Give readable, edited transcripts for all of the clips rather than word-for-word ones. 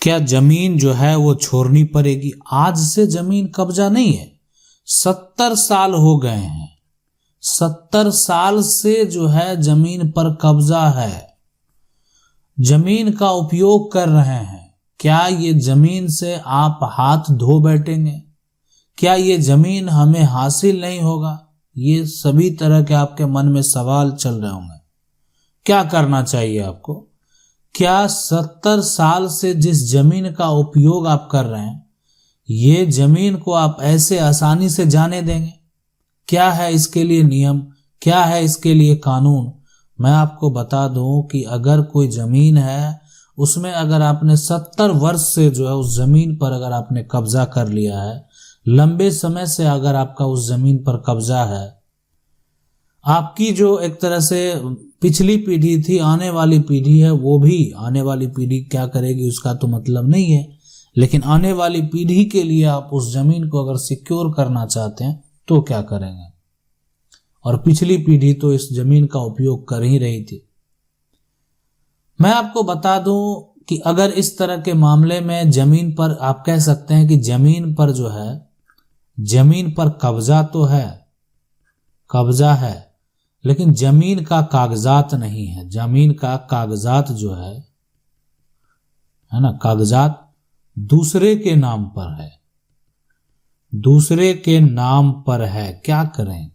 क्या जमीन जो है वो छोड़नी पड़ेगी? आज से जमीन कब्जा नहीं है, 70 साल हो गए हैं, 70 साल से जो है जमीन पर कब्जा है, जमीन का उपयोग कर रहे हैं। क्या ये जमीन से आप हाथ धो बैठेंगे? क्या ये जमीन हमें हासिल नहीं होगा? ये सभी तरह के आपके मन में सवाल चल रहे होंगे। क्या करना चाहिए आपको? क्या 70 साल से जिस जमीन का उपयोग आप कर रहे हैं, ये जमीन को आप ऐसे आसानी से जाने देंगे? क्या है इसके लिए नियम, क्या है इसके लिए कानून? मैं आपको बता दूं कि अगर कोई जमीन है, उसमें अगर आपने 70 वर्ष से जो है उस जमीन पर अगर आपने कब्जा कर लिया है, लंबे समय से अगर आपका उस जमीन पर कब्जा है, आपकी जो एक तरह से पिछली पीढ़ी थी, आने वाली पीढ़ी है, वो भी आने वाली पीढ़ी क्या करेगी उसका तो मतलब नहीं है, लेकिन आने वाली पीढ़ी के लिए आप उस जमीन को अगर सिक्योर करना चाहते हैं तो क्या करेंगे? और पिछली पीढ़ी तो इस जमीन का उपयोग कर ही रही थी। मैं आपको बता दूं कि अगर इस तरह के मामले में जमीन पर आप कह सकते हैं कि जमीन पर जो है, जमीन पर कब्जा तो है, कब्जा है, लेकिन जमीन का कागजात नहीं है। जमीन का कागजात जो है ना, कागजात दूसरे के नाम पर है, दूसरे के नाम पर है। क्या करें,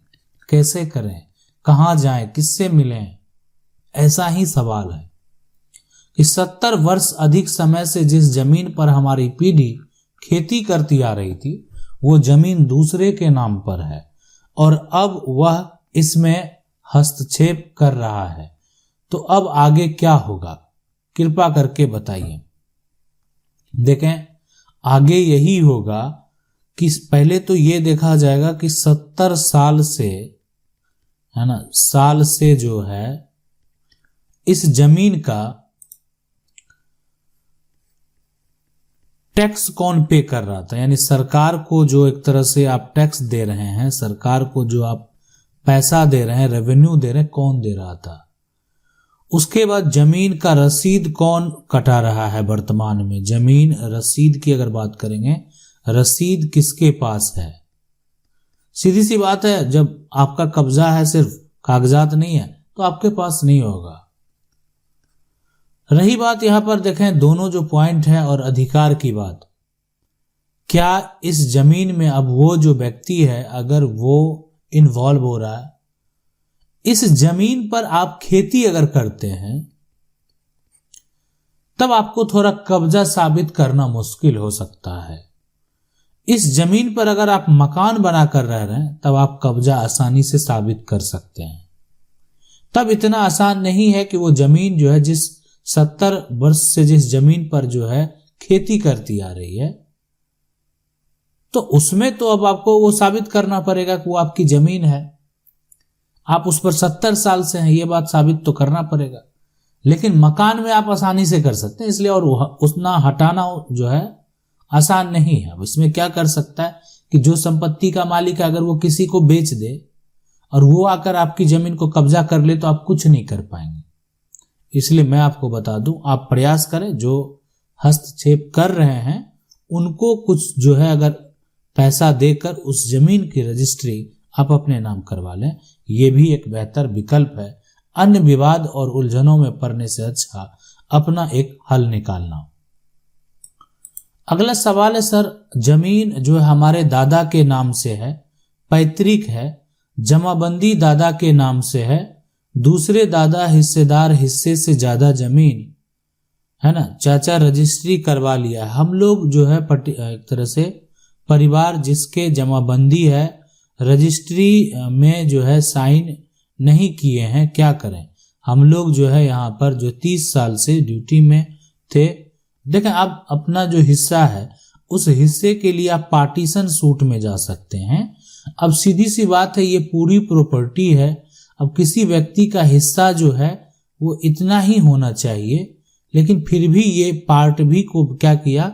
कैसे करें, कहां जाएं, किससे मिलें? ऐसा ही सवाल है कि 70 वर्ष अधिक समय से जिस जमीन पर हमारी पीढ़ी खेती करती आ रही थी, वो जमीन दूसरे के नाम पर है और अब वह इसमें हस्तक्षेप कर रहा है। तो अब आगे क्या होगा, कृपया करके बताइए। देखें, आगे यही होगा कि पहले तो ये देखा जाएगा कि 70 साल से, है ना, साल से जो है इस जमीन का टैक्स कौन पे कर रहा था। यानी सरकार को जो एक तरह से आप टैक्स दे रहे हैं, सरकार को जो आप पैसा दे रहे हैं, रेवेन्यू दे रहे हैं, कौन दे रहा था। उसके बाद जमीन का रसीद कौन कटा रहा है वर्तमान में। जमीन रसीद की अगर बात करेंगे, रसीद किसके पास है? सीधी सी बात है, जब आपका कब्जा है, सिर्फ कागजात नहीं है, तो आपके पास नहीं होगा। रही बात यहां पर देखें दोनों जो पॉइंट है और अधिकार की बात, क्या इस जमीन में अब वो जो व्यक्ति है अगर वो इन्वॉल्व हो रहा है, इस जमीन पर आप खेती अगर करते हैं, तब आपको थोड़ा कब्जा साबित करना मुश्किल हो सकता है। इस जमीन पर अगर आप मकान बनाकर रह रहे हैं, तब आप कब्जा आसानी से साबित कर सकते हैं। तब इतना आसान नहीं है कि वो जमीन जो है, जिस 70 वर्ष से जिस जमीन पर जो है खेती करती आ रही है, तो उसमें तो अब आपको वो साबित करना पड़ेगा कि वो आपकी जमीन है, आप उस पर 70 साल से हैं, ये बात साबित तो करना पड़ेगा। लेकिन मकान में आप आसानी से कर सकते हैं, इसलिए और उतना हटाना जो है आसान नहीं है। अब इसमें क्या कर सकता है कि जो संपत्ति का मालिक है, अगर वो किसी को बेच दे और वो आकर आपकी जमीन को कब्जा कर ले, तो आप कुछ नहीं कर पाएंगे। इसलिए मैं आपको बता दूं, आप प्रयास करें, जो हस्तक्षेप कर रहे हैं उनको कुछ जो है अगर पैसा देकर उस जमीन की रजिस्ट्री आप अपने नाम करवा लें, ये भी एक बेहतर विकल्प है। अन्य विवाद और उलझनों में पड़ने से अच्छा अपना एक हल निकालना। अगला सवाल है, सर जमीन जो है हमारे दादा के नाम से है, पैतृक है, जमाबंदी दादा के नाम से है, दूसरे दादा हिस्सेदार हिस्से से ज्यादा जमीन है ना, चाचा रजिस्ट्री करवा लिया है। हम लोग जो है एक तरह से परिवार जिसके जमाबंदी है, रजिस्ट्री में जो है साइन नहीं किए हैं, क्या करें? हम लोग जो है यहाँ पर जो 30 साल से ड्यूटी में थे, देखें आप अपना जो हिस्सा है उस हिस्से के लिए आप पार्टीशन सूट में जा सकते हैं। अब सीधी सी बात है, ये पूरी प्रॉपर्टी है। अब किसी व्यक्ति का हिस्सा जो है वो इतना ही होना चाहिए, लेकिन फिर भी ये पार्ट भी को क्या किया,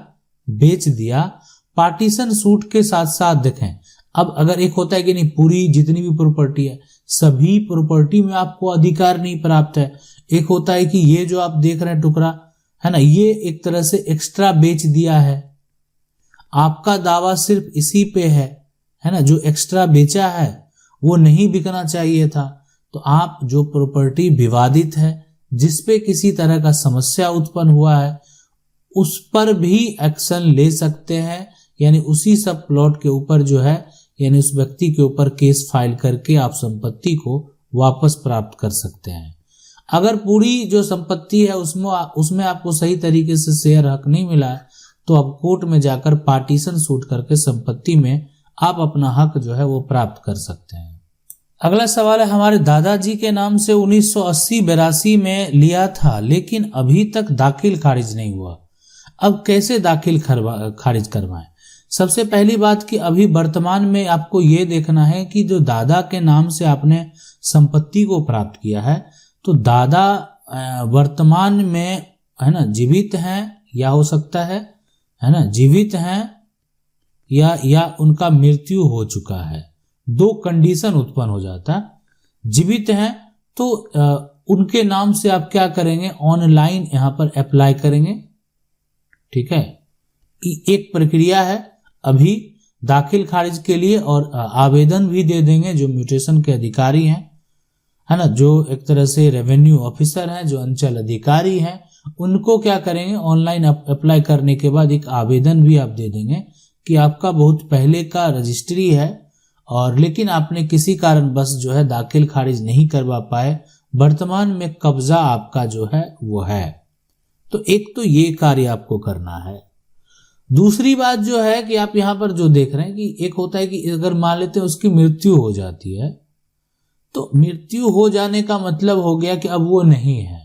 बेच दिया। पार्टीशन सूट के साथ साथ देखें, अब अगर एक होता है कि नहीं पूरी जितनी भी प्रॉपर्टी है सभी प्रॉपर्टी में आपको अधिकार नहीं प्राप्त है, एक होता है कि ये जो आप देख रहे हैं टुकड़ा है ना, ये एक तरह से एक्स्ट्रा बेच दिया है। आपका दावा सिर्फ इसी पे है ना, जो एक्स्ट्रा बेचा है वो नहीं बिकना चाहिए था। तो आप जो प्रॉपर्टी विवादित है, जिस पे किसी तरह का समस्या उत्पन्न हुआ है, उस पर भी एक्शन ले सकते हैं। यानी उसी सब प्लॉट के ऊपर जो है, यानी उस व्यक्ति के ऊपर केस फाइल करके आप संपत्ति को वापस प्राप्त कर सकते हैं। अगर पूरी जो संपत्ति है उसमें आपको सही तरीके से शेयर हक नहीं मिला है, तो आप कोर्ट में जाकर पार्टीशन सूट करके संपत्ति में आप अपना हक जो है वो प्राप्त कर सकते हैं। अगला सवाल है, हमारे दादाजी के नाम से 1980-82 में लिया था, लेकिन अभी तक दाखिल खारिज नहीं हुआ। अब कैसे दाखिल खारिज करवाएं? सबसे पहली बात कि अभी वर्तमान में आपको ये देखना है कि जो दादा के नाम से आपने संपत्ति को प्राप्त किया है, तो दादा वर्तमान में है ना जीवित हैं, या हो सकता है ना जीवित हैं या उनका मृत्यु हो चुका है। दो कंडीशन उत्पन्न हो जाता है। जीवित हैं तो उनके नाम से आप क्या करेंगे, ऑनलाइन यहां पर अप्लाई करेंगे। ठीक है, एक प्रक्रिया है अभी दाखिल खारिज के लिए, और आवेदन भी दे देंगे जो म्यूटेशन के अधिकारी हैं, है ना, जो एक तरह से रेवेन्यू ऑफिसर हैं, जो अंचल अधिकारी हैं, उनको क्या करेंगे, ऑनलाइन अप्लाई करने के बाद एक आवेदन भी आप दे देंगे कि आपका बहुत पहले का रजिस्ट्री है, और लेकिन आपने किसी कारणवश जो है दाखिल खारिज नहीं करवा पाए, वर्तमान में कब्जा आपका जो है वो है। तो एक तो ये कार्य आपको करना है। दूसरी बात जो है कि आप यहां पर जो देख रहे हैं कि एक होता है कि अगर मान लेते हैं उसकी मृत्यु हो जाती है, तो मृत्यु हो जाने का मतलब हो गया कि अब वो नहीं है,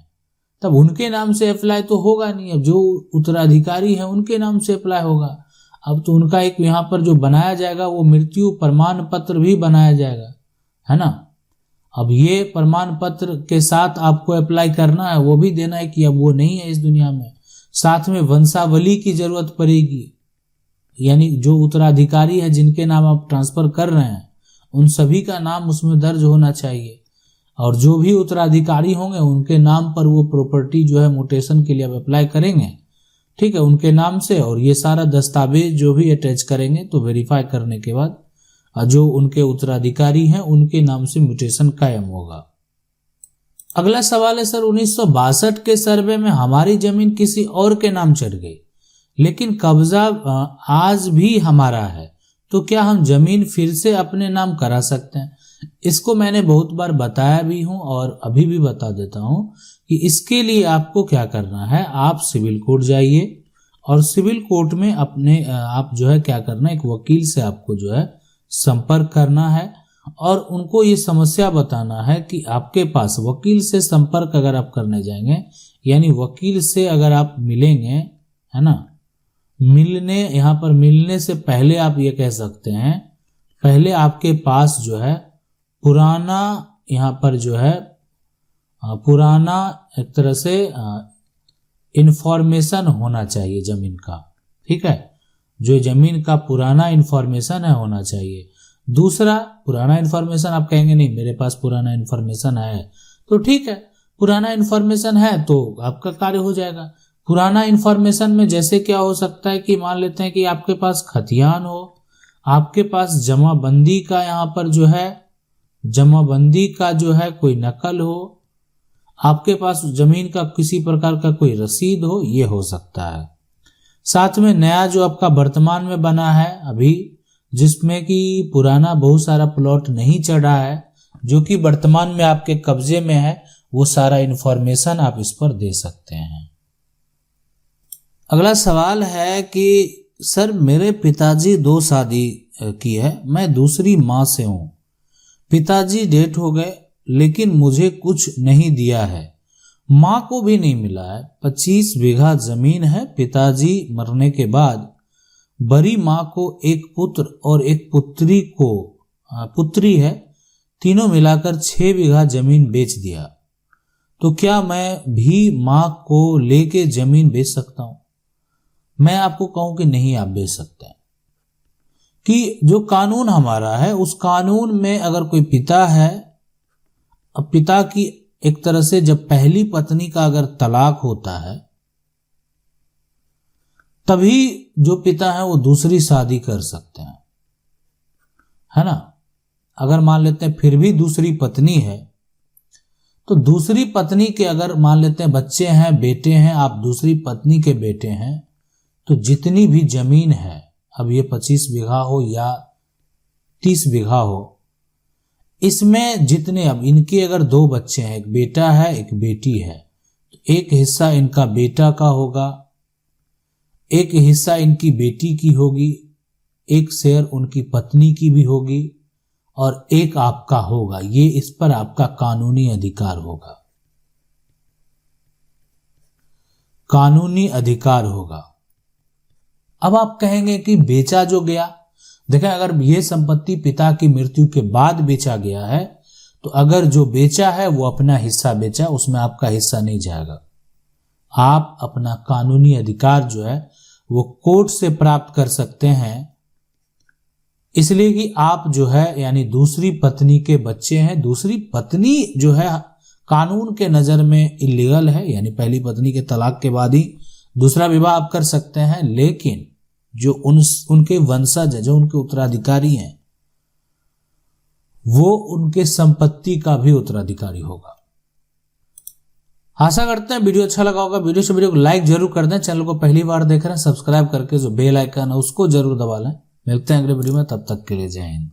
तब उनके नाम से अप्लाई तो होगा नहीं। अब जो उत्तराधिकारी है उनके नाम से अप्लाई होगा। अब तो उनका एक यहाँ पर जो बनाया जाएगा वो मृत्यु प्रमाण पत्र भी बनाया जाएगा, है ना। अब ये प्रमाण पत्र के साथ आपको अप्लाई करना है, वो भी देना है कि अब वो नहीं है इस दुनिया में। साथ में वंशावली की जरूरत पड़ेगी, यानी जो उत्तराधिकारी है जिनके नाम आप ट्रांसफर कर रहे हैं उन सभी का नाम उसमें दर्ज होना चाहिए, और जो भी उत्तराधिकारी होंगे उनके नाम पर वो प्रॉपर्टी जो है म्यूटेशन के लिए आप अप्लाई करेंगे, ठीक है, उनके नाम से। और ये सारा दस्तावेज जो भी अटैच करेंगे तो वेरीफाई करने के बाद जो उनके उत्तराधिकारी हैं उनके नाम से म्यूटेशन कायम होगा। अगला सवाल है, सर 1962 के सर्वे में हमारी जमीन किसी और के नाम चढ़ गई, लेकिन कब्जा आज भी हमारा है, तो क्या हम जमीन फिर से अपने नाम करा सकते हैं? इसको मैंने बहुत बार बताया भी हूं और अभी भी बता देता हूं कि इसके लिए आपको क्या करना है, आप सिविल कोर्ट जाइए, और सिविल कोर्ट में अपने आप जो है क्या करना है, एक वकील से आपको जो है संपर्क करना है, और उनको ये समस्या बताना है कि आपके पास वकील से संपर्क अगर आप करने जाएंगे, यानी वकील से अगर आप मिलेंगे, है ना, यहाँ पर मिलने से पहले आप ये कह सकते हैं, पहले आपके पास जो है पुराना, यहाँ पर जो है पुराना एक तरह से इंफॉर्मेशन होना चाहिए जमीन का। ठीक है, जो जमीन का पुराना इंफॉर्मेशन है होना चाहिए। दूसरा, पुराना इंफॉर्मेशन आप कहेंगे नहीं मेरे पास पुराना इंफॉर्मेशन है, तो ठीक है, पुराना इंफॉर्मेशन है तो आपका कार्य हो जाएगा। पुराना इंफॉर्मेशन में जैसे क्या हो सकता है कि मान लेते हैं कि आपके पास खतियान हो, आपके पास जमाबंदी का यहाँ पर जो है जमाबंदी का जो है कोई नकल हो, आपके पास जमीन का किसी प्रकार का कोई रसीद हो, ये हो सकता है। साथ में नया जो आपका वर्तमान में बना है अभी, जिसमें कि पुराना बहुत सारा प्लॉट नहीं चढ़ा है, जो कि वर्तमान में आपके कब्जे में है, वो सारा इंफॉर्मेशन आप इस पर दे सकते हैं। अगला सवाल है कि सर मेरे पिताजी 2 शादी की है, मैं दूसरी माँ से हूँ, पिताजी डेथ हो गए लेकिन मुझे कुछ नहीं दिया है, माँ को भी नहीं मिला है। 25 बीघा जमीन है, पिताजी मरने के बाद बड़ी माँ को एक पुत्र और एक पुत्री है, तीनों मिलाकर 6 बीघा जमीन बेच दिया, तो क्या मैं भी माँ को लेके जमीन बेच सकता हूँ? मैं आपको कहूं कि नहीं, आप बेच सकते हैं, कि जो कानून हमारा है उस कानून में अगर कोई पिता है, अब पिता की एक तरह से जब पहली पत्नी का अगर तलाक होता है तभी जो पिता है वो दूसरी शादी कर सकते हैं, है ना। अगर मान लेते हैं फिर भी दूसरी पत्नी है, तो दूसरी पत्नी के अगर मान लेते हैं बच्चे हैं, बेटे हैं, आप दूसरी पत्नी के बेटे हैं, तो जितनी भी जमीन है, अब ये 25 बीघा हो या 30 बीघा हो, इसमें जितने, अब इनके अगर 2 बच्चे हैं, एक बेटा है एक बेटी है, तो एक हिस्सा इनका बेटा का होगा, एक हिस्सा इनकी बेटी की होगी, एक शेयर उनकी पत्नी की भी होगी और एक आपका होगा। ये इस पर आपका कानूनी अधिकार होगा, कानूनी अधिकार होगा। अब आप कहेंगे कि बेचा जो गया, देखें अगर ये संपत्ति पिता की मृत्यु के बाद बेचा गया है, तो अगर जो बेचा है वो अपना हिस्सा बेचा, उसमें आपका हिस्सा नहीं जाएगा। आप अपना कानूनी अधिकार जो है वो कोर्ट से प्राप्त कर सकते हैं, इसलिए कि आप जो है यानी दूसरी पत्नी के बच्चे हैं। दूसरी पत्नी जो है कानून के नजर में इलीगल है, यानी पहली पत्नी के तलाक के बाद ही दूसरा विवाह आप कर सकते हैं, लेकिन जो उनके वंशज है, जो उनके उत्तराधिकारी हैं, वो उनके संपत्ति का भी उत्तराधिकारी होगा। आशा करते हैं वीडियो अच्छा लगा होगा। वीडियो को लाइक जरूर कर दें। चैनल को पहली बार देख रहे हैं, सब्सक्राइब करके जो बेल आइकन है उसको जरूर दबा लें। मिलते हैं अगले वीडियो में, तब तक के लिए जय हिंद।